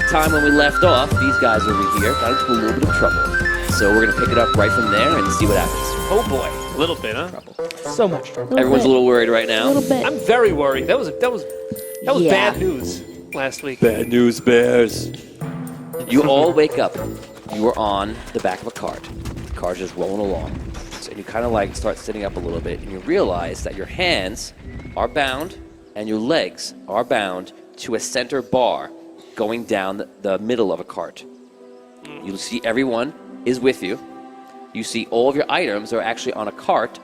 last time when we left off, these guys over here got into a little bit of trouble. So we're going to pick it up right from there and see what happens. Oh boy, a little bit, huh? Trouble. So much trouble. Everyone's a little worried right now. A little bit. I'm very worried. That was Yeah. bad news last week. Bad news, bears. You all wake up. You are on the back of a cart. The cart is just rolling along. And you kind of like start sitting up a little bit, and you realize that your hands are bound and your legs are bound to a center bar going down the middle of a cart. You see everyone is with you. You see all of your items are actually on a cart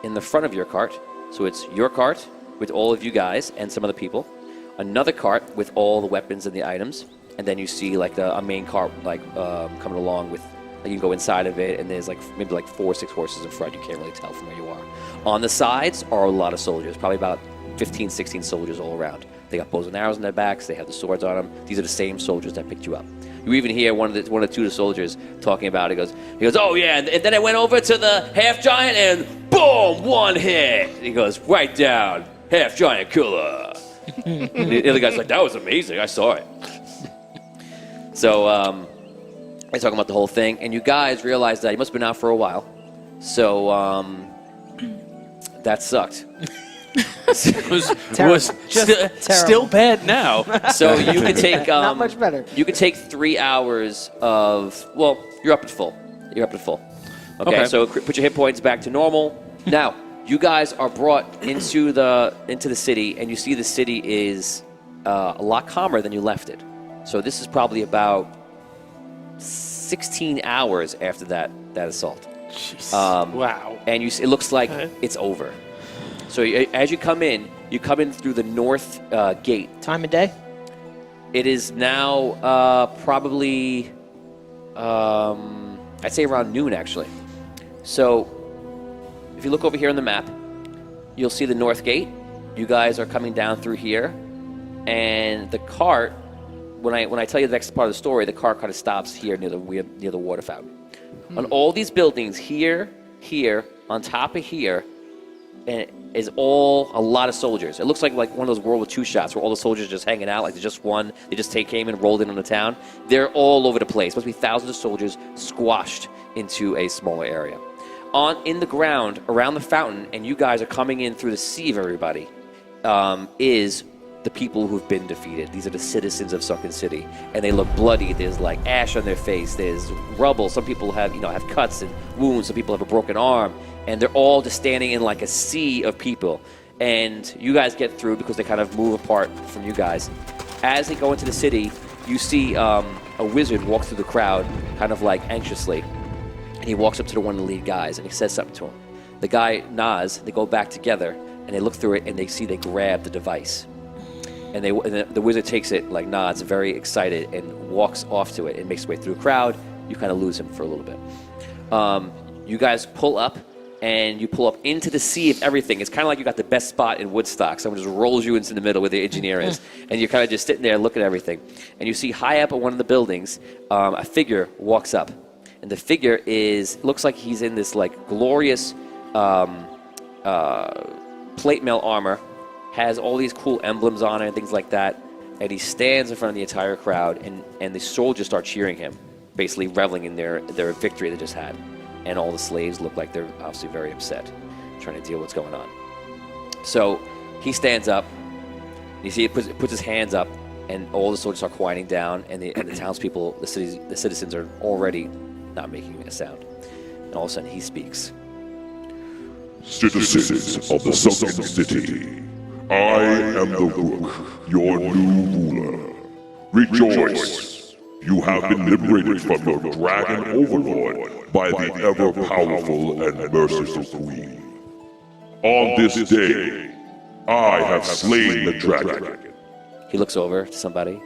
in the front of your cart. So it's your cart with all of you guys and some other people. Another cart with all the weapons and the items. And then you see like a main cart like coming along with, you can go inside of it, and there's like maybe like 4 or 6 horses in front. You can't really tell from where you are. On the sides are a lot of soldiers, probably about 15, 16 soldiers all around. They got bows and arrows on their backs. They have the swords on them. These are the same soldiers that picked you up. You even hear one or two of the soldiers talking about it. He goes, oh yeah, and then I went over to the half giant and boom, one hit. He goes, right down, half giant killer. And the other guy's like, that was amazing. I saw it. So they're talking about the whole thing, and you guys realize that you must have been out for a while. So that sucked. was Still bad now. So you could take Not much better. You could take 3 hours of, well, you're up at full. You're up at full. Okay. So put your hit points back to normal. Now you guys are brought into the city, and you see the city is a lot calmer than you left it. So this is probably about 16 hours after that assault. Wow. And it looks like it's over. So as you come in through the north gate. Time of day? It is now probably, I'd say around noon, actually. So if you look over here on the map, you'll see the north gate. You guys are coming down through here. And the cart, when I tell you the next part of the story, the cart kind of stops here near the water fountain. On all these buildings, here, on top of here, and is all a lot of soldiers. It looks like one of those World War II shots where all the soldiers are just hanging out, like they just won. They just came and rolled in on the town. They're all over the place. Must be thousands of soldiers squashed into a smaller area. In the ground around the fountain, and you guys are coming in through the sea of everybody, is the people who've been defeated. These are the citizens of Sunken City, and they look bloody. There's like ash on their face. There's rubble. Some people have cuts and wounds. Some people have a broken arm, and they're all just standing in like a sea of people. And you guys get through because they kind of move apart from you guys. As they go into the city, you see a wizard walk through the crowd, kind of like anxiously, and he walks up to one of the lead guys, and he says something to him. The guy nods. They go back together, and they look through it, and they grab the device. And the wizard takes it, like nods, very excited, and walks off to it and makes his way through the crowd. You kind of lose him for a little bit. You guys pull up, and you pull up into the sea of everything. It's kind of like you got the best spot in Woodstock. Someone just rolls you into the middle where the engineer is, and you're kind of just sitting there looking at everything. And you see high up at one of the buildings, a figure walks up. And the figure looks like he's in this like glorious plate mail armor, has all these cool emblems on it and things like that, and he stands in front of the entire crowd, and the soldiers start cheering him, basically reveling in their victory they just had. And all the slaves look like they're obviously very upset, trying to deal with what's going on. So he stands up, you see he puts his hands up, and all the soldiers start quieting down, and the townspeople, the citizens are already not making a sound. And all of a sudden he speaks. Citizens of the Sunken City, I am the Rook, your new ruler. Rejoice! You have been liberated from your dragon overlord by the ever-powerful and merciful Queen. On this day, I have slain the dragon. He looks over to somebody.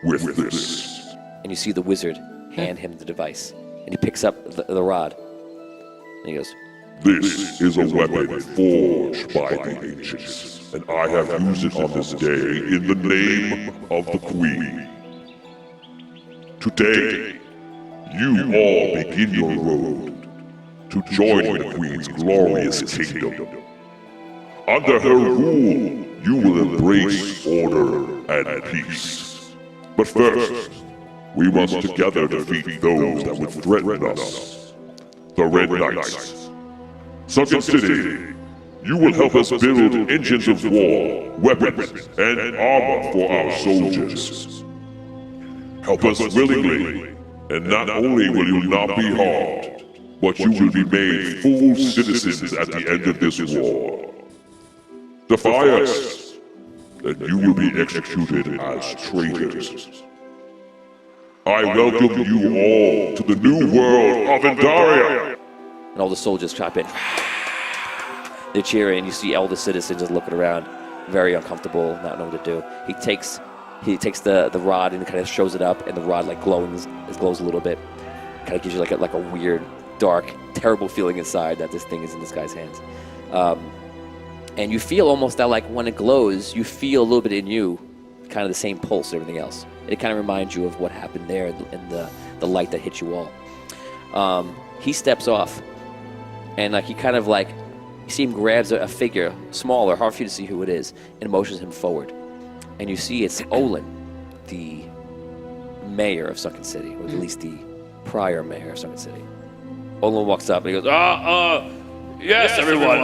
With this. And you see the wizard hand him the device. And he picks up the rod. And he goes, This is a weapon forged by the ancients, and I have used it on this day in the name of the Queen. Today, you all begin your road to join the Queen's glorious kingdom. Under her rule, you will embrace order and peace. But first, We must together defeat those that would threaten us. The Red Knights. Sunken City, you will help us build engines of war, weapons, and armor for our soldiers. Help us willingly, and not only will you not be harmed, but you will be made full citizens at the end of this war. Defy us, and you will be executed as traitors. I welcome you all to the new world of Indaria! And all the soldiers chop in. They're cheering. You see all the citizens just looking around, very uncomfortable, not knowing what to do. He takes the rod and kind of shows it up, and the rod like glows a little bit. Kind of gives you like a weird, dark, terrible feeling inside that this thing is in this guy's hands. And you feel almost that like when it glows, you feel a little bit in you, kind of the same pulse and everything else. It kind of reminds you of what happened there and the light that hit you all. He steps off, and like he kind of like, you see him grabs a figure, smaller, hard for you to see who it is, and motions him forward. And you see it's Olin, the mayor of Sunken City, or at least the prior mayor of Sunken City. Olin walks up and he goes, Yes, everyone,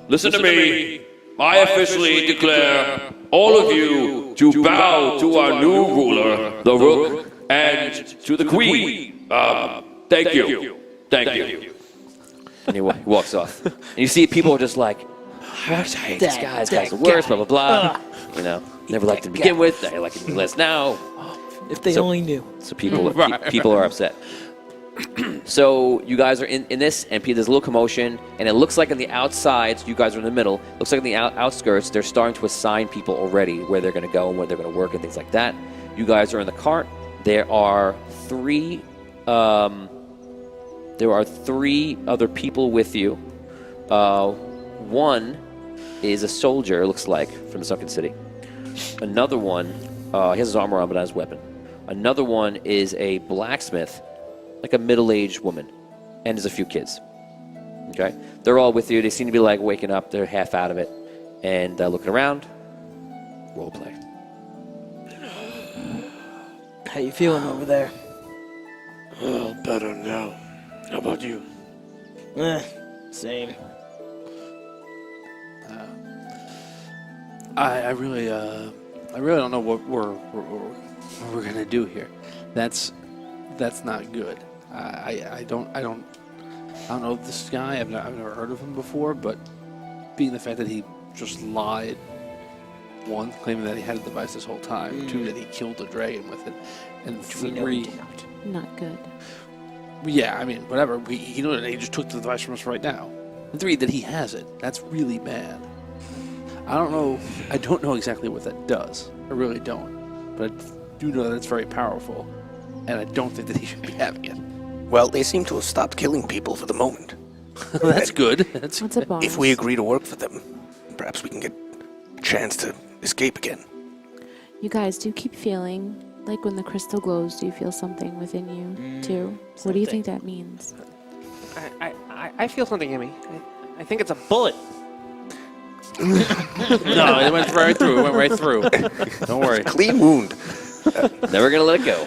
listen to me. I officially declare all of you to bow to our new ruler, the Rook, and to the Queen. Thank you. Thank you. and he walks off. And you see people are just like, I hate this guy, this guy's the worst, blah, blah, blah. You know, never liked him to begin with, I like him less now. If they only knew. So people are upset. So you guys are in this, and there's a little commotion, and it looks like on the outside, you guys are in the middle, looks like on the outskirts, they're starting to assign people already where they're going to go and where they're going to work and things like that. You guys are in the cart. There are three other people with you. One is a soldier, it looks like, from the Sunken City. Another one, he has his armor on but not his weapon. Another one is a blacksmith, like a middle-aged woman, and there's a few kids. Okay? They're all with you. They seem to be like waking up. They're half out of it. And looking around. Role play. How you feeling over there? Well, better now. How about you? Same. I really don't know what we're gonna do here. That's not good. I don't know this guy. I've never heard of him before. But being the fact that he just lied, one, claiming that he had a device this whole time, two, that he killed a dragon with it, and three, not good. Yeah, I mean, whatever. He just took the device from us right now. And three, that he has it. That's really bad. I don't know exactly what that does. I really don't. But I do know that it's very powerful. And I don't think that he should be having it. Well, they seem to have stopped killing people for the moment. That's good. What's a bonus? If we agree to work for them, perhaps we can get a chance to escape again. You guys do keep feeling like when the crystal glows, do you feel something within you too? What do you think that means? I feel something in me. I think it's a bullet. No, it went right through. It went right through. Don't worry. Clean wound. Never going to let it go.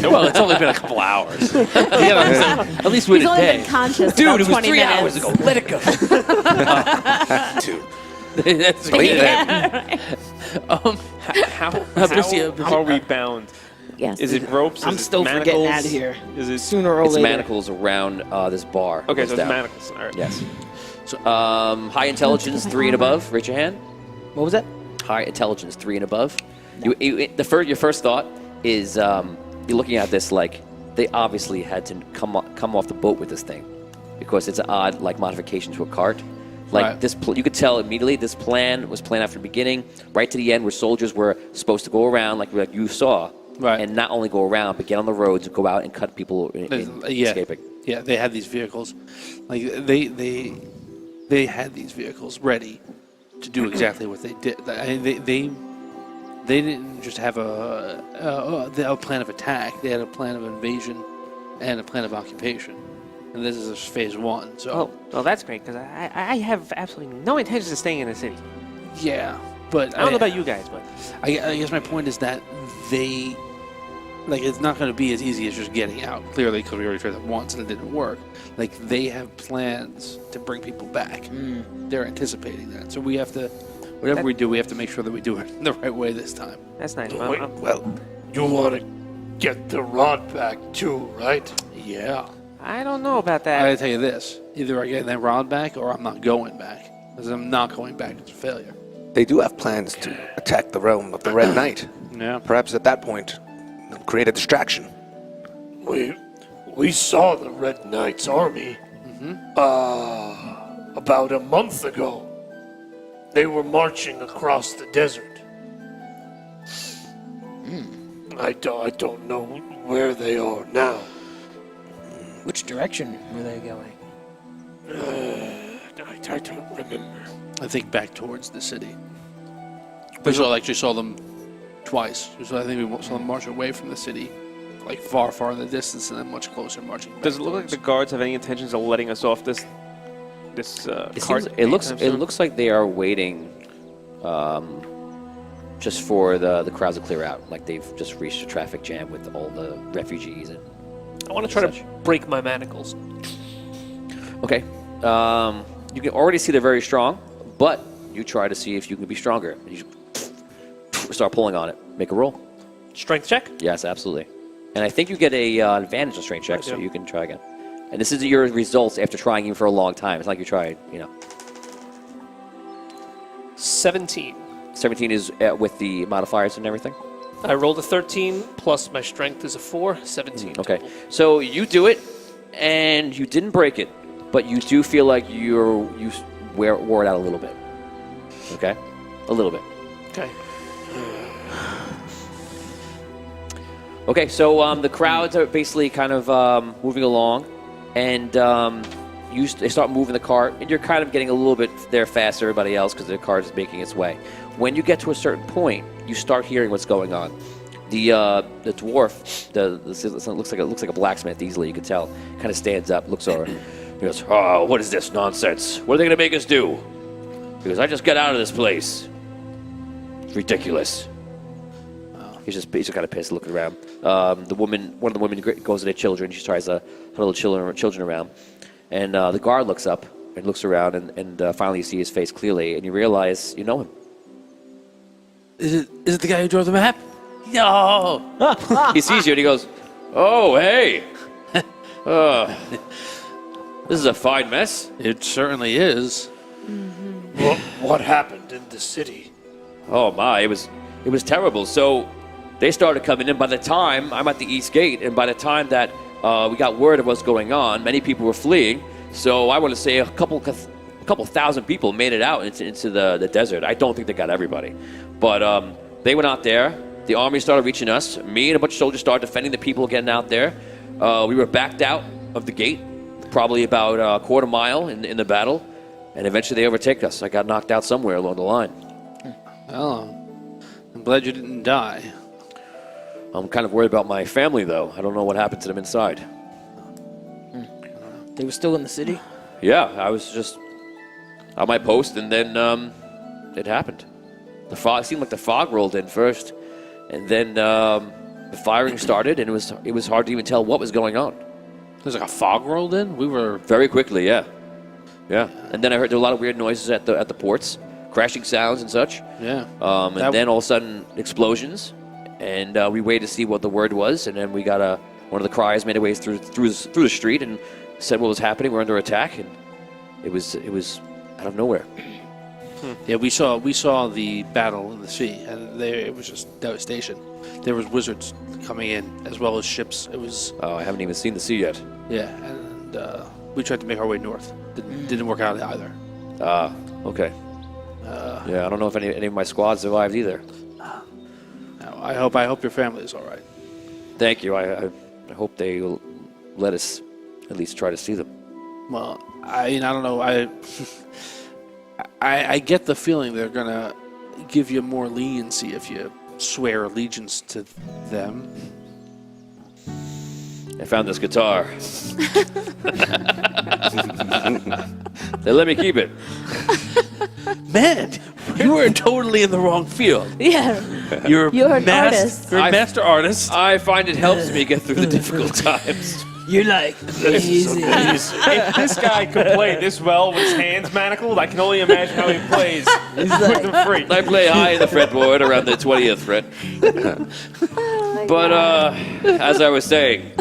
Well, it's only been a couple hours. At least we He's had a only day. been conscious Dude, about it was 20 3 minutes. hours ago. Let it go. Two. That's Yeah. How are we bound? Yes. Is it ropes? I'm Is it still for getting out of manacles? here. Is it Sooner or It's later. manacles around this bar. Okay, Goes so it's down. manacles. All right. Yes. So, high intelligence, 3 and above. Raise your hand. What was that? High intelligence, 3 and above. Your first thought is you're looking at this like they obviously had to come off the boat with this thing because it's an odd like modification to a cart. Like Right. this, you could tell immediately this plan was planned out from the beginning, right to the end, where soldiers were supposed to go around like you saw, Right. and not only go around but get on the roads and go out and cut people in escaping. Yeah, they had these vehicles. Like they had these vehicles ready to do exactly what they did. They didn't just have a plan of attack. They had a plan of invasion and a plan of occupation. And this is phase 1. So Oh, well, that's great, because I have absolutely no intentions of staying in the city. yeah, but I don't know about you guys, but... I guess my point is that they like it's not going to be as easy as just getting out. Clearly, because we already tried that once and it didn't work. Like they have plans to bring people back. They're anticipating that, so we have to, whatever we do, we have to make sure that we do it the right way this time. That's nice. Well, You want to get the rod back too, right? Yeah. I don't know about I that. gotta tell you this: either I get that rod back, or I'm not going back. Because I'm not going back. It's a failure. they do have plans to attack the realm of the Red Knight. Yeah. Perhaps at that point, create a distraction. We saw the Red Knight's army about a month ago. They were marching across the desert. I don't know where they are now. Which direction were they going? I don't remember. I think back towards the city. We actually saw them twice. So I think we saw them march away from the city, like far, far in the distance, and then much closer marching back. Does it look like the guards have any intentions of letting us off this cart? It looks like they are waiting, just for the crowds to clear out. Like they've just reached a traffic jam with all the refugees and. I want to try to break my manacles. Okay. You can already see they're very strong, but you try to see if you can be stronger. You start pulling on it. Make a roll. Strength check? Yes, absolutely. And I think you get a advantage on strength check, I so do. you can try again. And this is your results after trying even for a long time. It's not like you tried, 17. 17 is with the modifiers and everything. I rolled a 13, plus my strength is a 4, 17. Okay. So you do it, and you didn't break it, but you do feel like you wore it out a little bit. Okay? A little bit. Okay. Okay, so the crowds are basically kind of moving along, and they start moving the cart, and you're kind of getting a little bit there faster than everybody else because the cart is making its way. When you get to a certain point, you start hearing what's going on. The dwarf, it looks like a blacksmith. Easily, you can tell. Kind of stands up, looks over. He goes, "Oh, what is this nonsense? What are they going to make us do?" He goes, "I just got out of this place. It's ridiculous." He's just kind of pissed, looking around. One of the women goes to their children. She tries to huddle the children around, and the guard looks up and looks around, and finally you see his face clearly, and you realize you know him. Is it the guy who drove the map? No. He sees you and he goes, "Oh, hey, this is a fine mess." It certainly is. What happened in the city? Oh my, it was terrible. So they started coming in. By the time I'm at the East Gate, and by the time that we got word of what's going on, many people were fleeing. So I want to say a couple thousand people made it out into the desert. I don't think they got everybody, but they went out there. The army started reaching us. Me and a bunch of soldiers started defending the people getting out there. We were backed out of the gate, probably about a quarter mile in the battle, and eventually they overtake us. I got knocked out somewhere along the line. Oh, I'm glad you didn't die. I'm kind of worried about my family, though. I don't know what happened to them inside. They were still in the city? Yeah, I was just on my post, and then it happened. The fog seemed like the fog rolled in first, and then the firing started, and it was hard to even tell what was going on. There's like a fog rolled in. We were Very quickly, yeah. And then I heard there were a lot of weird noises at the ports, crashing sounds and such. Yeah. And then all of a sudden, explosions, and we waited to see what the word was, and then we got one of the criers made their way through the street and said what was happening. We're under attack, and it was out of nowhere. Yeah, we saw the battle in the sea, and it was just devastation. There was wizards coming in as well as ships. It was Oh, I haven't even seen the sea yet. yeah, and we tried to make our way north. Didn't work out either. Okay. Yeah, I don't know if any of my squad survived either. No, I hope your family is all right. Thank you. I hope they will let us at least try to see them. Well, I don't know. I get the feeling they're gonna give you more leniency if you swear allegiance to them. I found this guitar. They let me keep it. Man, You are totally in the wrong field. Yeah. You're an artist. You're a master artist. I find it helps me get through the difficult times. You're like, easy. If this guy could play this well with his hands manacled, I can only imagine how he plays with them free. I play high in the fretboard around the 20th fret. But as I was saying,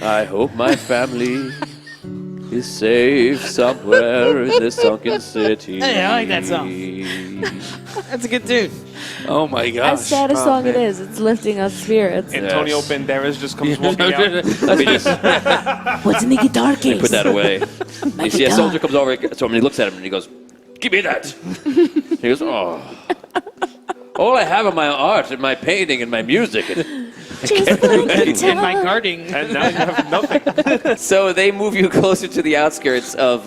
I hope my family is safe somewhere in this sunken city. Hey, I like that song. That's a good tune. Oh my gosh. As sad a song it is, it's lifting us spirits. Antonio Yes. Banderas just comes walking out. Let me just What's in the guitar case? put that away. You see, a soldier comes over to him and he looks at him and he goes, "Give me that." He goes, "Oh, all I have are my art and my painting and my music." And my guarding. And now you have nothing. So they move you closer to the outskirts of.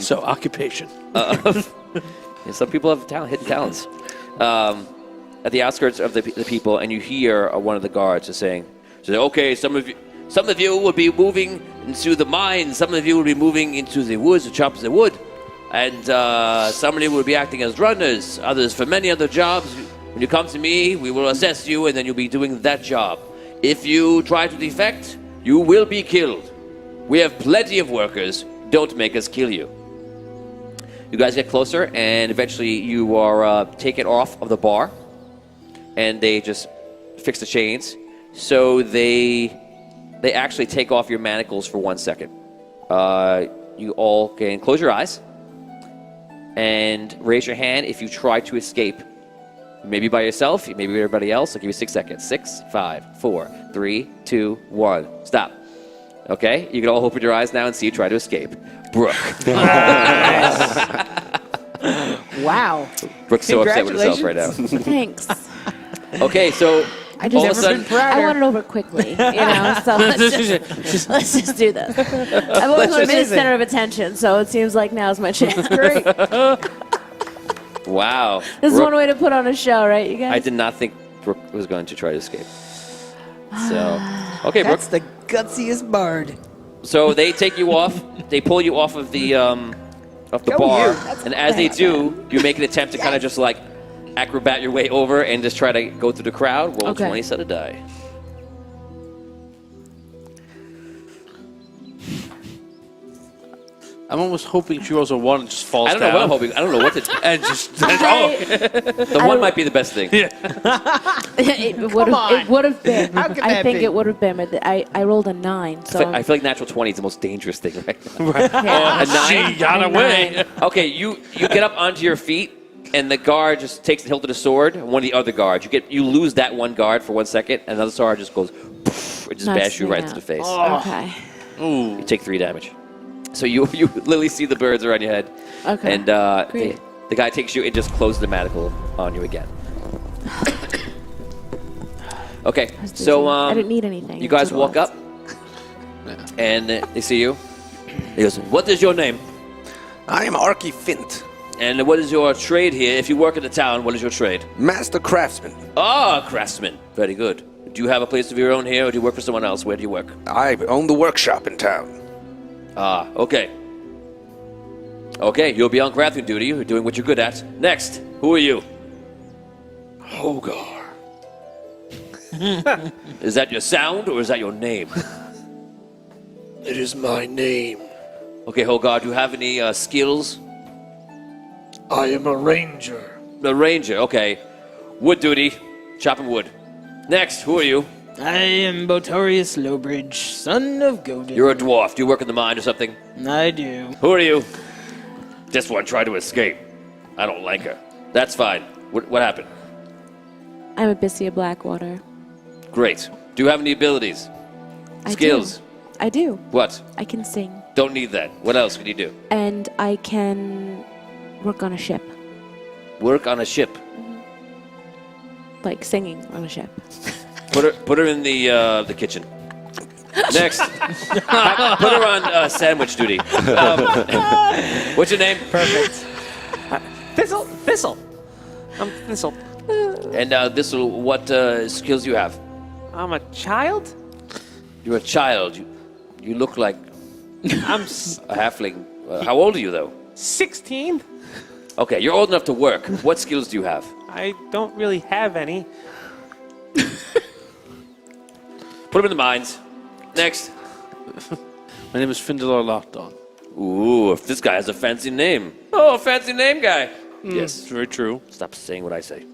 So occupation. Yeah, some people have hidden talents. At the outskirts of the people, and you hear one of the guards is saying, "Okay, some of you will be moving into the mines. Some of you will be moving into the woods to chop the wood, and some of you will be acting as runners. Others for many other jobs. When you come to me, we will assess you, and then you'll be doing that job. If you try to defect, you will be killed. We have plenty of workers. Don't make us kill you." You guys get closer, and eventually you are taken off of the bar, and they just fix the chains. So they actually take off your manacles for 1 second. You all can close your eyes and raise your hand if you try to escape. Maybe by yourself, maybe with everybody else. I'll give you 6 seconds. 6, 5, 4, 3, 2, 1. Stop. Okay? You can all open your eyes now and see you try to escape. Brooke. Wow. Brooke's so upset with herself right now. Thanks. Okay, so I just all of a sudden, I want it over quickly, So let's just do this. I've always wanted to be the center of attention, so it seems like now's my chance. Great. wow. This is Brooke, one way to put on a show, right, you guys? I did not think Brooke was going to try to escape. So, okay, Brooke. That's the gutsiest bard. So they take you off. They pull you off of the Go bar, you. That's and as they do, you make an attempt to kind of just like acrobat your way over and just try to go through the crowd. Roll Okay. 20, set a die. I'm almost hoping she rolls a 1 and just falls I don't down. know what I'm hoping. I don't know what to. And just The one might be the best thing. It would have been. How could I that think be? it would have been, but I rolled a 9. So I feel like natural 20 is the most dangerous thing, right? yeah. A 9? she got away. Okay, you get up onto your feet, and the guard just takes the hilt of the sword. One of the other guards, you lose that one guard for 1 second, and another sword just goes, poof, it just Knocks bashes you me right out. to the face. Okay. You take 3 damage. So you literally see the birds around your head, Okay. and Great. the guy takes you and just closes the manacle on you again. Okay, was dizzy. so I didn't need anything. you guys It was walk lots. up, and they see you. He goes, "What is your name? I am Arky Fint, And what is your trade here? If you work in the town, what is your trade?" Master Craftsman. Ah, craftsman. Very good. Do you have a place of your own here, or do you work for someone else? Where do you work? I own the workshop in town. Ah, okay. Okay, you'll be on crafting duty. You're doing what you're good at. Next, who are you? Hogar. Is that your sound, or is that your name? It is my name. Okay, Hogar, do you have any skills? I am a ranger. The ranger, okay. Wood duty, chopping wood. Next, who are you? I am Botorius Lowbridge, son of Godin. You're a dwarf. Do you work in the mine or something? I do. Who are you? This one tried to escape. I don't like her. That's fine. What happened? I'm Abyssia Blackwater. Great. Do you have any abilities? I Skills? do. I do. What? I can sing. Don't need that. What else can you do? And I can work on a ship. Work on a ship. Like singing on a ship. Put her in the kitchen. Next. Put her on sandwich duty. What's your name? Perfect. Thistle. I'm Thistle. And what skills you have? I'm a child? You're a child. You look like I'm a halfling. How old are you, though? 16. Okay, you're old enough to work. What skills do you have? I don't really have any. Put them in the mines. Next. My name is Findelar Lockdown. Ooh, if this guy has a fancy name. Oh, fancy name guy. Yes. Very true. Stop saying what I say.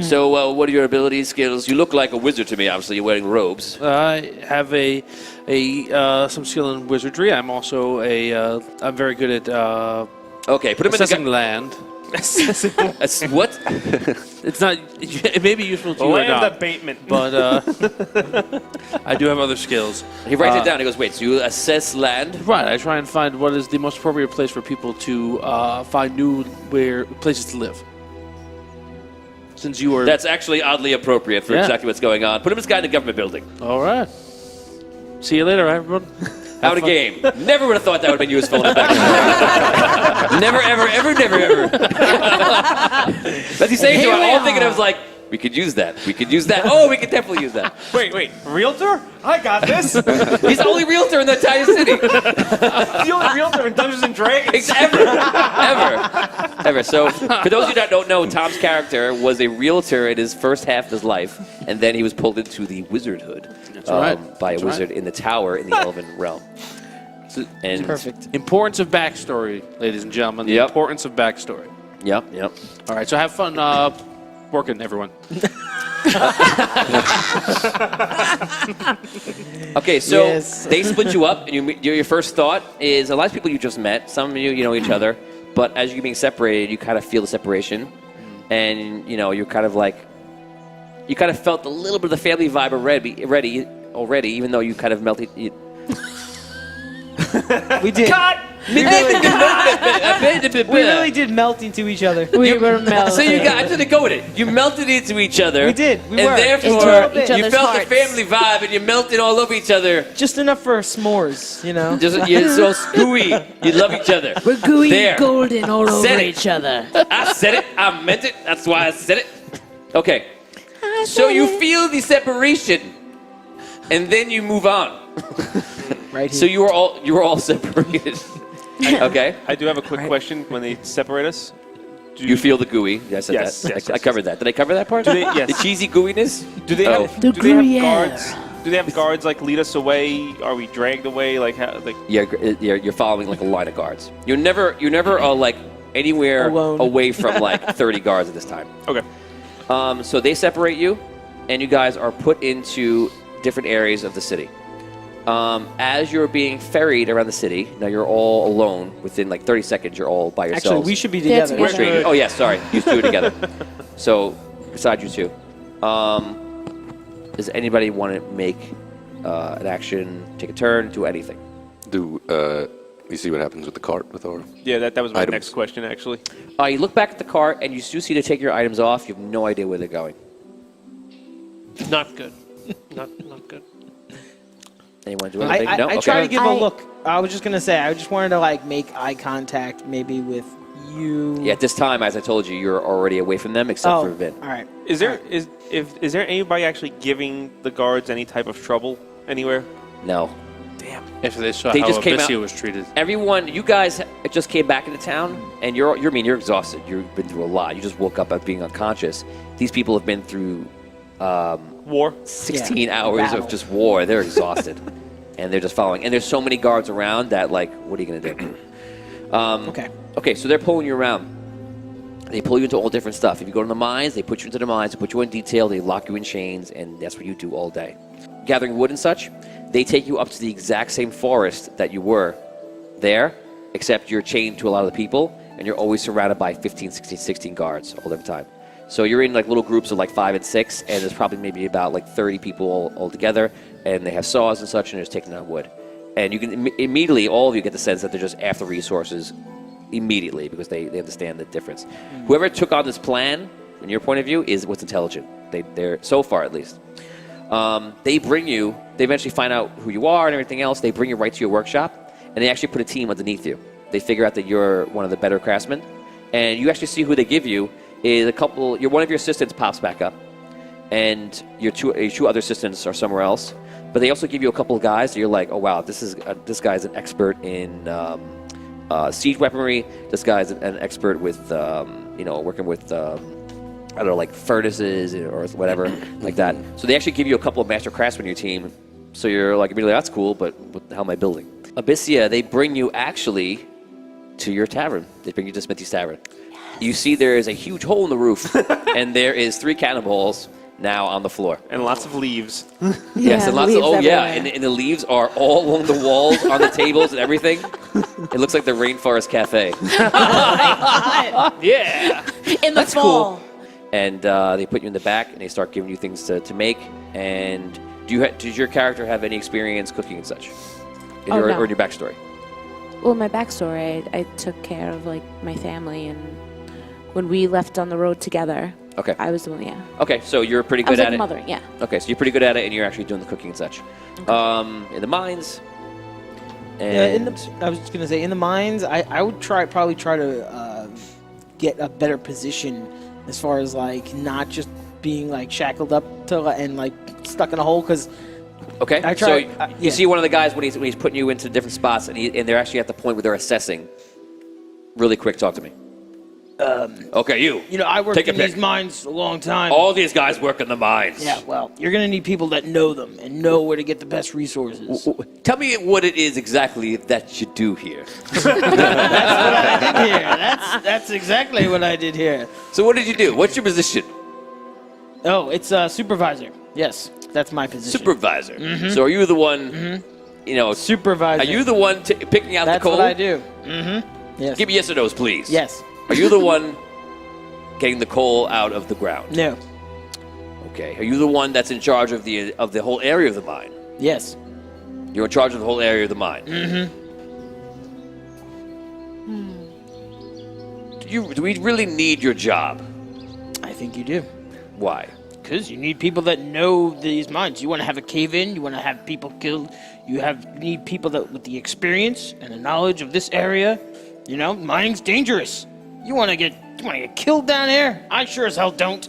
So, what are your abilities, skills? You look like a wizard to me, obviously. You're wearing robes. I have some skill in wizardry. I'm also I'm very good at Okay, put him assessing in the land. What? It's not. It may be useful to you or Land not, abatement. but I do have other skills. He writes it down. He goes, wait, so you assess land? Right. I try and find what is the most appropriate place for people to find new places to live. Since you are. That's actually oddly appropriate for Yeah. exactly what's going on. Put him in this guy in the government building. All right. See you later, everyone. Out of game. Never would have thought that would have been useful in the back. Never, ever, ever, never, ever. As he's saying to it, all I'm thinking of was like, we could use that. We could use that. Oh, we could definitely use that. Wait, realtor? I got this. He's the only realtor in the entire city. The only realtor in Dungeons and Dragons. Ever. So, for those of you that don't know, Tom's character was a realtor in his first half of his life, and then he was pulled into the wizardhood by a wizard in the tower in the Elven realm. And Perfect. Importance of backstory, ladies and gentlemen. The Yep. importance of backstory. Yep. All right. So have fun working, everyone. Okay, so Yes. they split you up, and your first thought is a lot of people you just met. Some of you know each other, but as you're being separated, you kind of feel the separation, and you're kind of like, you kind of felt a little bit of the family vibe already, even though you kind of melted. We did. Cut! We really did melt into each other. We were melting. So you got, I'm gonna go with it. You melted into each other. We did. We and were. therefore Into each you other's felt hearts. the family vibe, and you melted all over each other. Just enough for s'mores, you know? You're so screwy. You love each other. We're gooey There. golden all over Said it. each other. I said it. I meant it. That's why I said it. Okay. So you feel the separation, and then you move on. Right here. So you were all separated. Okay. I do have a quick question. When they separate us, You feel the gooey. Yeah, I said Yes, that. yes, I yes, covered that. Did I cover that part? Do they- yes. The cheesy gooiness. do they Oh. have The do they have Gruyere. guards? Do they have guards like lead us away? Are we dragged away? Like how? Like Yeah, you're following like a line of guards. You're never like anywhere Alone. away from like 30 guards at this time. okay. So they separate you, and you guys are put into different areas of the city. As you're being ferried around the city, now you're all alone. Within like 30 seconds, you're all by yourselves. Actually, we should be That's together. good. Straight- Oh, yeah, sorry. You two are together. So, besides you two, does anybody want to make an action, take a turn, do anything? Do you see what happens with the cart with our? Yeah, that was my Items. next question actually. You look back at the cart, and you do see to take your items off. You have no idea where they're going. Not good. Not good. Anyone do anything? I No? Okay. try to give a I- look. I was just going to say, I just wanted to like make eye contact maybe with you. Yeah, at this time, as I told you, you're already away from them, except Oh, for Vin. all right. Is there is there anybody actually giving the guards any type of trouble anywhere? No. If they saw They how just came Abyssia out- was treated. Everyone, you guys just came back into town, and you're exhausted. You've been through a lot. You just woke up as being unconscious. These people have been through War. 16 Yeah, hours battle. of just war. They're exhausted, and they're just following. And there's so many guards around that, like, what are you gonna do? Okay. Okay, so they're pulling you around. They pull you into all different stuff. If you go to the mines, they put you into the mines, they put you in detail, they lock you in chains, and that's what you do all day. Gathering wood and such, they take you up to the exact same forest that you were there, except you're chained to a lot of the people, and you're always surrounded by 15, 16, 16 guards all the time. So you're in like little groups of like 5 and 6, and there's probably maybe about like 30 people all together, and they have saws and such, and they're just taking down wood. And you can immediately, all of you get the sense that they're just after resources immediately because they understand the difference. Whoever took on this plan, from your point of view, is what's intelligent. They're so far at least. They bring you. They eventually find out who you are and everything else. They bring you right to your workshop, and they actually put a team underneath you. They figure out that you're one of the better craftsmen, and you actually see who they give you is a couple. One of your assistants pops back up, and your two other assistants are somewhere else. But they also give you a couple of guys that you're like, oh wow, this guy's an expert in siege weaponry. This guy's an expert with, working with, I don't know, like furnaces or whatever like that. So they actually give you a couple of master craftsmen on your team. So you're like, immediately, that's cool, but what the hell am I building? Abyssia, they bring you actually to your tavern. They bring you to Smithy's Tavern. You see there is a huge hole in the roof, and there is 3 cannonballs now on the floor. And lots of leaves. Yes, and lots of, everywhere. and the leaves are all along the walls, on the tables and everything. It looks like the Rainforest Cafe. Yeah. In the fall. And they put you in the back, and they start giving you things to make. And does your character have any experience cooking and such? No. Or in your backstory? Well, my backstory, I took care of like my family, and when we left on the road together, Okay. I was the one. Yeah. Okay, so you're pretty I was good like at it. mothering. Yeah. Okay, so you're pretty good at it, and you're actually doing the cooking and such. In the mines. And I was just gonna say in the mines, I would probably try to get a better position as far as like not just being like shackled up to and like stuck in a hole because. Okay, I so try, you see one of the guys when he's putting you into different spots, and they're actually at the point where they're assessing. Really quick, talk to me. Okay, you. You know, I worked Take a in these pick. mines a long time. All these guys work in the mines. Yeah, well, you're gonna need people that know them and know where to get the best resources. Tell me what it is exactly that you do here. That's what I did here. That's exactly what I did here. So what did you do? What's your position? Oh, it's supervisor. Yes, that's my position. Supervisor. So are you the one, Supervisor. are you the one picking out That's the coal? what I do. Yes. Give me yes or no's, please. Yes. Are you the one getting the coal out of the ground? No. Okay. Are you the one that's in charge of the whole area of the mine? Yes. You're in charge of the whole area of the mine. Do we really need your job? I think you do. Why? Because you need people that know these mines. You want to have a cave-in. You want to have people killed. You need people that with the experience and the knowledge of this area. You know, mining's dangerous. You want to get killed down here? I sure as hell don't.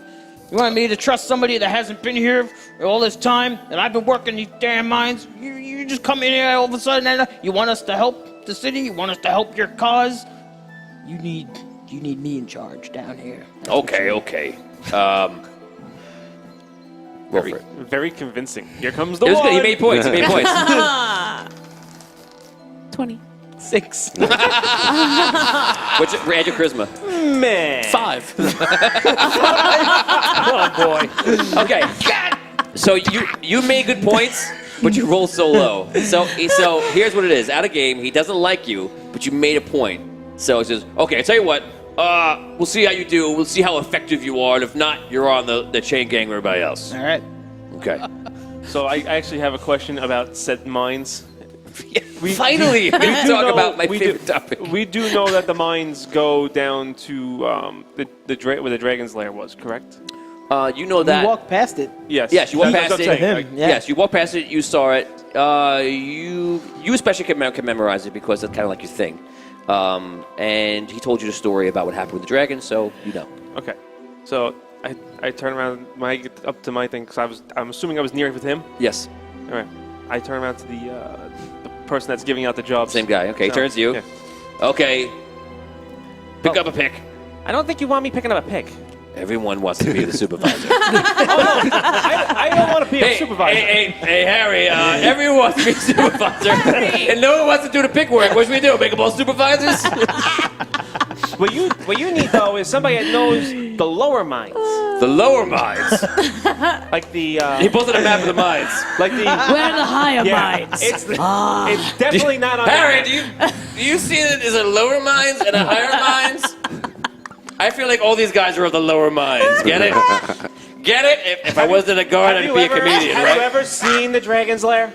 You want me to trust somebody that hasn't been here all this time, that I've been working these damn mines? You just come in here all of a sudden and you want us to help the city? You want us to help your cause? You need me in charge down here. Okay. Very, very convincing. Here comes the It was one. good. He made points. 20. 6. Add your charisma. Man. 5. Oh, boy. Okay. So you made good points, but you rolled so low. So here's what it is. Out of game, he doesn't like you, but you made a point. So it says, okay, I tell you what. We'll see how you do. We'll see how effective you are, and if not, you're on the chain gang with everybody else. All right. Okay. So I actually have a question about said mines. Finally, we can talk about my favorite topic. We do know that the mines go down to where the dragon's lair was, correct? You know that. You walked past it. Yes. Yes, you walked That's past what it. I'm saying. Him, yeah. Yes, you walked past it. You saw it. You especially can memorize it because it's kind of like your thing. And he told you the story about what happened with the dragon, so you know. Okay. So I turn around when I get up to my thing because I'm assuming I was near with him. Yes. All right. I turn around to the person that's giving out the jobs. Same guy. Okay, No, turns to you. yeah. Okay. Pick up a pick. I don't think you want me picking up a pick. Everyone wants to be the supervisor. I don't want to be a supervisor. Hey, Harry, everyone wants to be a supervisor. And no one wants to do the pick work. What should we do? Make them all supervisors? What you need, though, is somebody that knows the lower mines. The lower mines. Like the... He posted a map of the mines. Like the... Where are the higher Yeah, mines? it's definitely not on Harry, that. do you see that there's a lower mines and a higher mines? I feel like all these guys are of the lower mines. Get it? Get it? If I wasn't a guard, I'd be a comedian, Have right? you ever seen the Dragon's Lair?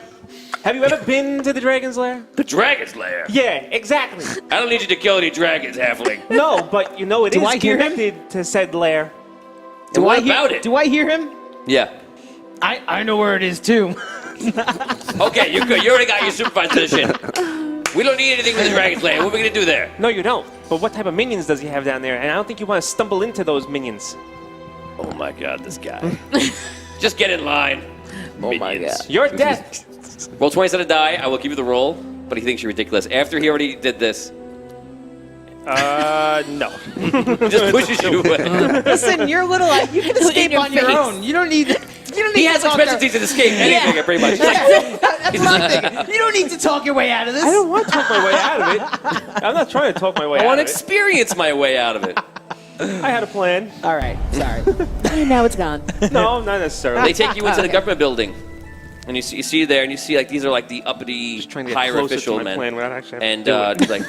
Have you ever been to the Dragon's Lair? The Dragon's Lair? Yeah, exactly. I don't need you to kill any dragons, halfling. No, but you know it Do is I hear him? connected to said lair. And what about it? Do I hear him? Yeah. I know where it is too. Okay, you're good. You already got your supervisor position. We don't need anything with the Dragon's Lair. What are we going to do there? No, you don't. But what type of minions does he have down there? And I don't think you want to stumble into those minions. Oh my god, this guy. Just get in line. Oh my God. You're dead. Roll 20 on a die. I will give you the roll, but he thinks you're ridiculous. After he already did this, No. Just pushes you away. Listen, you're little. You can escape your on your face. own. You don't need. He has expensities to escape anything, pretty much. That's what I'm thinking. You don't need to talk your way out of this. I don't want to talk my way out of it. I'm not trying to talk my way I out want of to experience my way out of it. it. I had a plan. All right. Sorry. Now it's gone. No, not necessarily. They take you into the government building, and you see there, and you see like these are like the uppity, Trying to get higher closer official to my men. plan without actually having And to do it. he's like,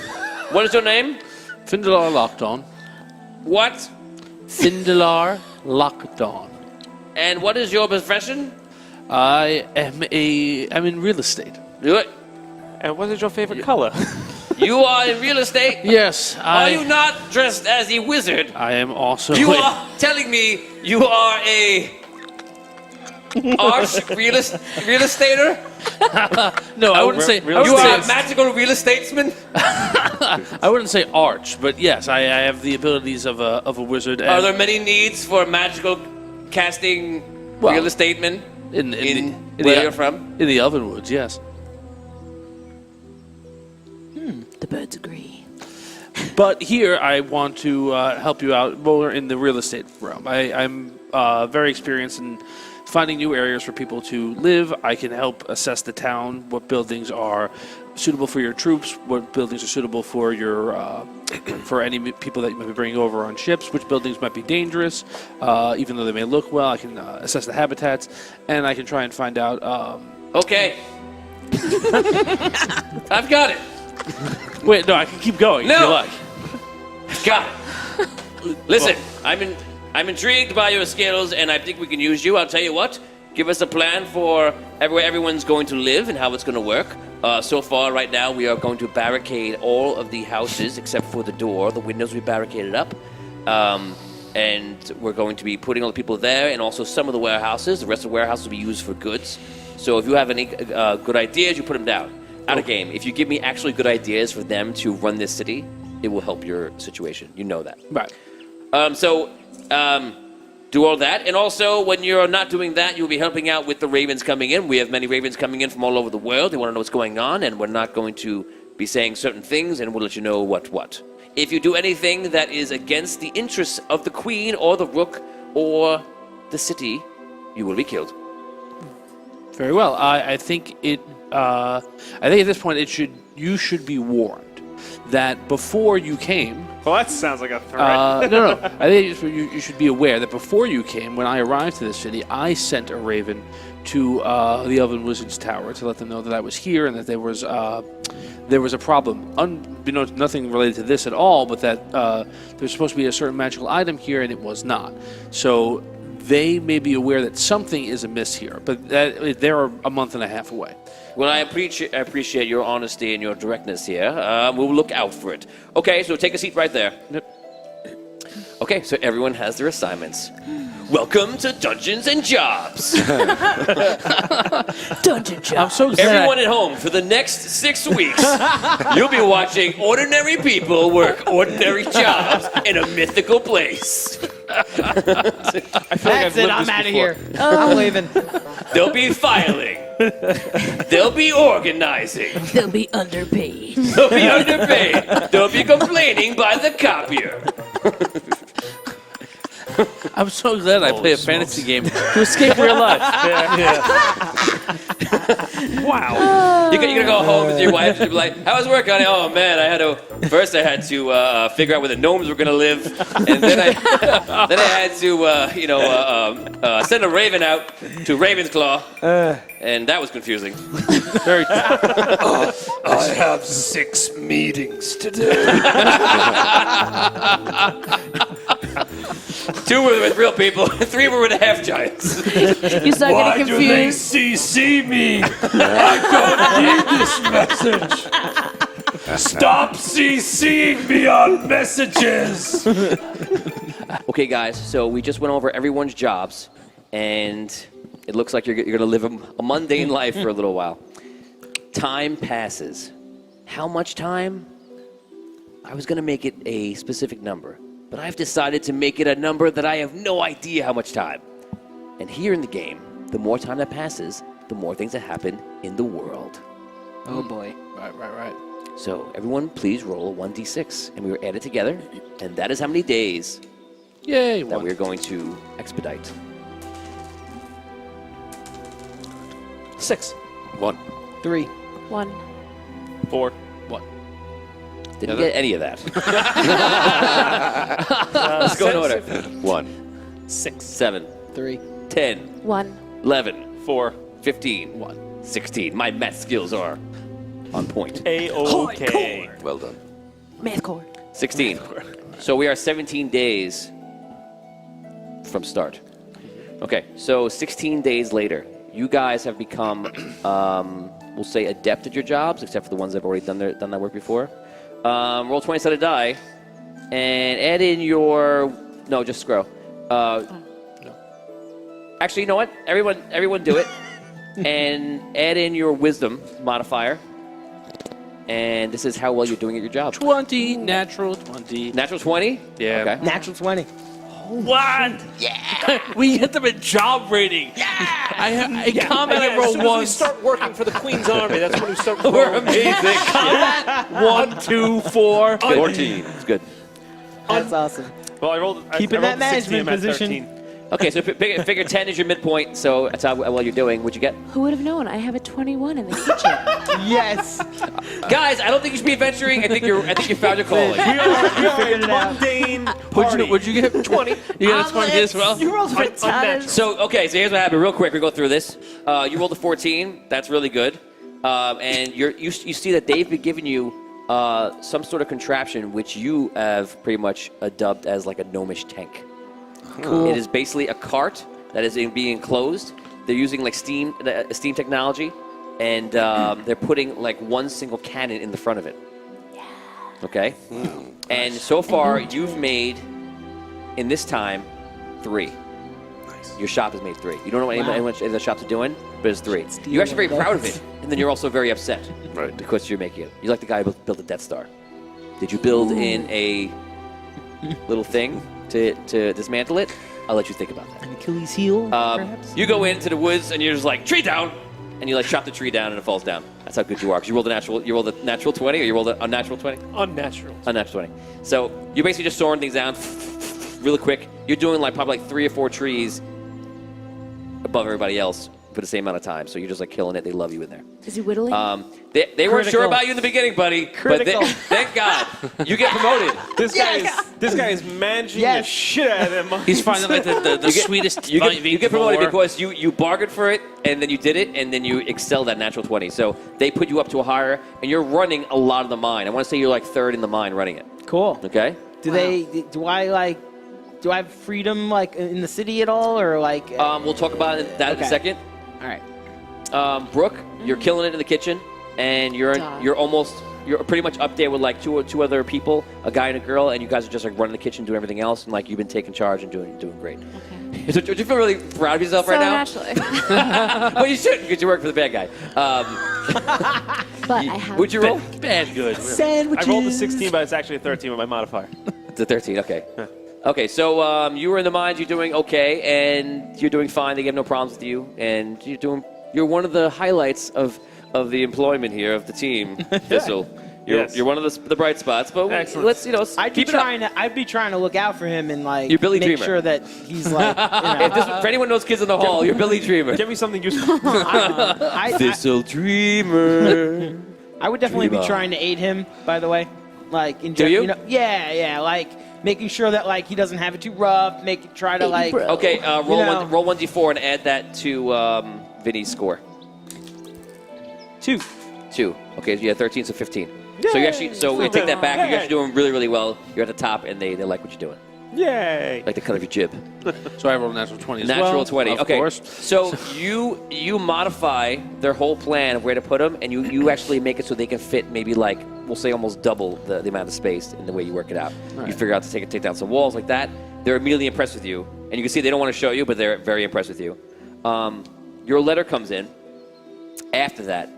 "What is your name? Findalar Lockdown. What? Findalar Lockdown. And what is your profession? I'm in real estate. Do it. And what is your favorite color? You are in real estate. Yes, Are you not dressed as a wizard? I am also. You are telling me you are a arch real estater? No, I wouldn't say. real I You wouldn't are a say, magical real estatesman? I wouldn't say arch, but yes, I have the abilities of a wizard. Are And there many needs for magical casting Well, real estatemen in where you're from? In the Elvenwoods, yes. The birds agree. But here, I want to help you out more in the real estate realm. I'm very experienced in finding new areas for people to live. I can help assess the town, what buildings are suitable for your troops, what buildings are suitable for your for any people that you might be bringing over on ships, which buildings might be dangerous, even though they may look well. I can assess the habitats, and I can try and find out. Okay. I've got it. Wait, no, I can keep going if No. you like. Got it. Listen, I'm intrigued by your skills, and I think we can use you. I'll tell you what. Give us a plan for where everyone's going to live and how it's going to work. So far, right now, we are going to barricade all of the houses except for the door. The windows we barricaded up. And we're going to be putting all the people there, and also some of the warehouses. The rest of the warehouses will be used for goods. So if you have any good ideas, you put them down. Out of game. If you give me actually good ideas for them to run this city, it will help your situation. You know that. Right. Do all that. And also, when you're not doing that, you'll be helping out with the ravens coming in. We have many ravens coming in from all over the world. They want to know what's going on, and we're not going to be saying certain things, and we'll let you know what. If you do anything that is against the interests of the queen or the rook or the city, you will be killed. Very well. I think it. I think at this point you should be warned that before you came. Well, that sounds like a threat. No. I think you should be aware that before you came, when I arrived to this city, I sent a raven to the Elven Wizard's Tower to let them know that I was here and that there was a problem. Unbeknownst, nothing related to this at all, but that there's supposed to be a certain magical item here, and it was not. So they may be aware that something is amiss here, but they're a month and a half away. Well, I appreciate your honesty and your directness here. We'll look out for it. Okay, so take a seat right there. Yep. Okay, so everyone has their assignments. Welcome to Dungeons and Jobs. Dungeon Jobs. I'm so glad. Everyone at home, for the next 6 weeks, you'll be watching ordinary people work ordinary jobs in a mythical place. I feel like That's I've it. lived I'm this out of before. here. I'm leaving. They'll be filing. They'll be organizing. They'll be underpaid. They'll be underpaid. They'll be complaining by the copier. I'm so glad I play a fantasy game to escape real life. Wow. You're gonna go home with your wife and be like, "How was work, honey?" Oh man, I had to figure out where the gnomes were gonna live, and then I had to send a raven out to Ravensclaw, and that was confusing. Very. I have 6 meetings to do. 2 were with real people, 3 were with half giants. You start Why getting do they confused. CC me? I don't need this message. Stop CCing me on messages. Okay, guys, so we just went over everyone's jobs, and it looks like you're going to live a mundane life for a little while. Time passes. How much time? I was going to make it a specific number, but I've decided to make it a number that I have no idea how much time. And here in the game, the more time that passes, the more things that happen in the world. Oh boy. Right. So everyone, please roll a 1d6, and we will add it together, and that is how many days Yay! that we're going to expedite. 6. 1. 3. 1. 4. Didn't get any of that. Let's go in order. 1, 6. 7, 3. 10, 1. 11, 4. 15, 16. My math skills are on point. A-OK. Well done. Math core. 16. So we are 17 days from start. Okay, so 16 days later, you guys have become, we'll say, adept at your jobs, except for the ones that have already done that work before. Roll 20-sided die, and add in your... No, just scroll. Actually, you know what? Everyone do it. And add in your wisdom modifier. And this is how well you're doing at your job. 20, natural 20. Natural 20? Yeah. Okay. Natural 20. What? Yeah. We hit them in job rating. Yeah. I comment I As roll soon as we once. start working for the Queen's Army, that's when we start We're rolling. amazing. Combat 1, 2, 4. 14. It's good. That's awesome. Well, I rolled. Keeping I rolled that 16, I'm management at position. 13. Okay, so figure 10 is your midpoint, so that's how well you're doing. What'd you get? Who would have known? I have a 21 in the kitchen. Yes. Guys, I don't think you should be adventuring. I think you found your calling. We are a mundane party. What'd you get? 20. You got a 20 as well? You rolled for tons. So here's what happened. Real quick, we go through this. You rolled a 14. That's really good. And you see that they've been giving you some sort of contraption, which you have pretty much dubbed as like a gnomish tank. Cool. It is basically a cart that is being enclosed. They're using like steam technology, and they're putting like one single cannon in the front of it. Okay. And so far, you've made in this time 3. Nice. Your shop has made 3. You don't know what anyone in the shops are doing, but it's 3. You're actually very proud of it, and then you're also very upset because you're making it. You're like the guy who built the Death Star. Did you build in a little thing to dismantle it? I'll let you think about that. An Achilles heel, perhaps? You go into the woods and you're just like, tree down! And you like chop the tree down and it falls down. That's how good you are. Because you rolled a natural 20 or you rolled a unnatural 20? Unnatural. Unnatural 20. So you're basically just sawing things down really quick. You're doing like probably like 3 or 4 trees above everybody else for the same amount of time. So you're just like killing it. They love you in there. Is he whittling? They weren't sure Critical. about you in the beginning, buddy. Critical. But thank God you get promoted. This guy is managing the shit out of them monkeys. He's finding like the sweetest You get promoted more. because you bargained for it, and then you did it, and then you excelled at natural 20. So they put you up to a higher, and you're running a lot of the mine. I want to say you're like 3rd in the mine running it. Cool. Okay? Do I have freedom like in the city at all, or like? We'll talk about that in a second. All right. Brooke, you're killing it in the kitchen, and you're pretty much up there with like two other people, a guy and a girl, and you guys are just like running the kitchen, doing everything else, and like you've been taking charge and doing great. Okay. So, do you feel really proud of yourself So right now? naturally. Well, you shouldn't because you work for the bad guy. But I have. Would you roll? Bad good. Sandwiches. I rolled a 16, but it's actually a 13 with my modifier. It's a 13. Okay. Okay. So you were in the mines. You're doing okay, and you're doing fine. They have no problems with you, and you're one of the highlights of the employment here of the team. Thistle. You're one of the bright spots. But Excellent. let's I'd be keep it up. trying to look out for him and like You're Billy make Dreamer. sure that he's like. If anyone knows Kids in the Hall, you're Billy Dreamer. Give me something useful. Thistle Dreamer. I would definitely be Dreamer. trying to aid him. By the way, like in Do you? yeah, like making sure that like he doesn't have it too rough. Try to like. Okay, roll You know. roll 1d4 and add that to Vinny's score. 2. 2. Okay, you had 13, so 15. So you actually, you take that back. You're actually doing really, really well. You're at the top, and they like what you're doing. Yay! Like the cut of your jib. So I rolled a natural 20 as Natural well. 20. Of Okay. course. So you modify their whole plan of where to put them, and you actually make it so they can fit maybe like we'll say almost double the amount of space in the way you work it out. Right. You figure out to take down some walls like that. They're immediately impressed with you, and you can see they don't want to show you, but they're very impressed with you. Your letter comes in after that,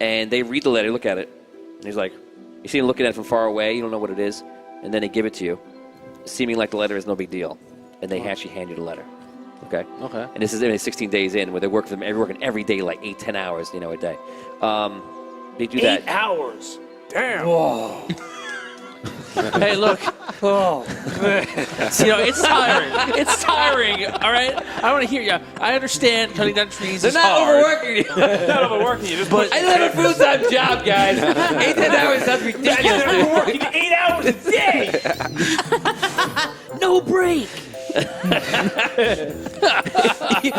and they read the letter, look at it, and he's like, you see him looking at it from far away, you don't know what it is, and then they give it to you, seeming like the letter is no big deal, and they actually hand you the letter. Okay. Okay. And this is only 16 days in, where they working every day, like 8-10 hours, a day. They do that. 8 hours. Damn. Hey, look. It's tiring. It's tiring. All right. I want to hear you. I understand cutting down trees They're is not hard. overworking you. Not overworking you. Just But I don't have a full-time job, guys. 8 to 10 hours, that's ridiculous. You're working 8 hours a day. No break.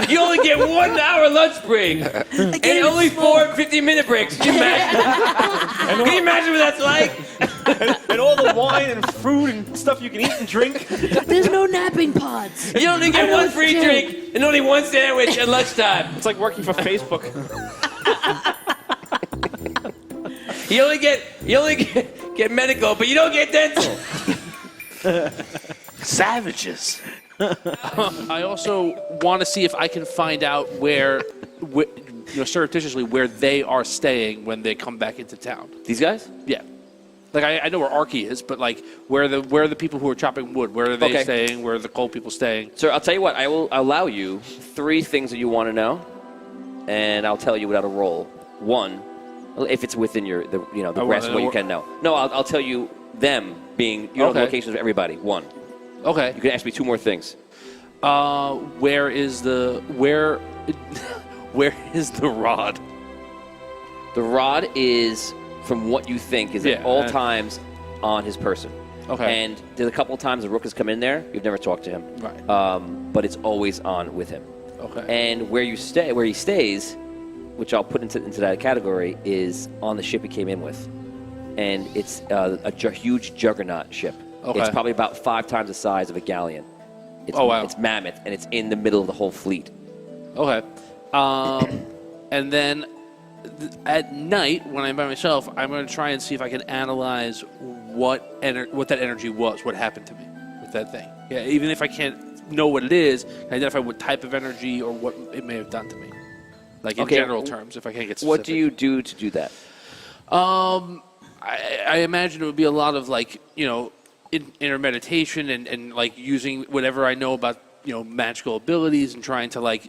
You only get 1 hour lunch break. And only 4 15-minute breaks. Can you imagine? Can you imagine what that's like? And all the wine and food and stuff you can eat and drink. There's no napping pods. You only get 1 free drink and only 1 sandwich at lunchtime. It's like working for Facebook. You only get medical, but you don't get dental. Savages. I also want to see if I can find out where surreptitiously where they are staying when they come back into town. These guys? Yeah. Like I know where Arky is, but like where are the people who are chopping wood? Where are they staying? Where are the coal people staying? Sir, I'll tell you what. I will allow you 3 things that you want to know, and I'll tell you without a roll. 1, if it's within the grasp of what you can know. No, I'll tell you them being the locations of everybody. 1. Okay. You can ask me 2 more things. Where is the rod? The rod is, from what you think, is at all times on his person. Okay. And there's a couple of times the rook has come in there. You've never talked to him. Right. But it's always on with him. Okay. And where he stays, which I'll put into that category, is on the ship he came in with. And it's a huge juggernaut ship. Okay. It's probably about 5 times the size of a galleon. It's mammoth, and it's in the middle of the whole fleet. Okay. And then at night, when I'm by myself, I'm going to try and see if I can analyze what that energy was, what happened to me with that thing. Yeah, even if I can't know what it is, can I identify what type of energy or what it may have done to me. Like in general terms, if I can't get specific. What do you do to do that? I imagine it would be a lot of inner meditation and like using whatever I know about magical abilities and trying to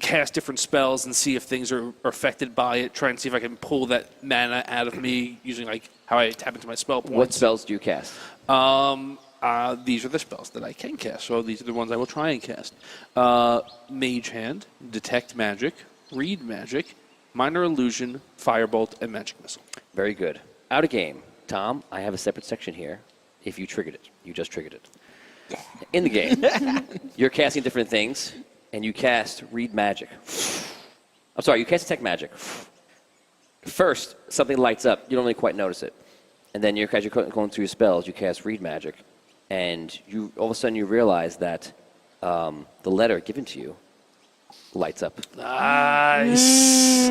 cast different spells and see if things are affected by it. Try and see if I can pull that mana out of me using how I tap into my spell points. What spells do you cast? These are the spells that I can cast, so these are the ones I will try and cast. Mage Hand, Detect Magic, Read Magic, Minor Illusion, Firebolt, and Magic Missile. Very good. Out of game. Tom, I have a separate section here. If you triggered it. You just triggered it. In the game, you're casting different things, and you cast Read Magic. I'm sorry, you cast Detect Magic. First, something lights up. You don't really quite notice it. And then as you're going through your spells, you cast Read Magic, and all of a sudden you realize that the letter given to you lights up. Nice.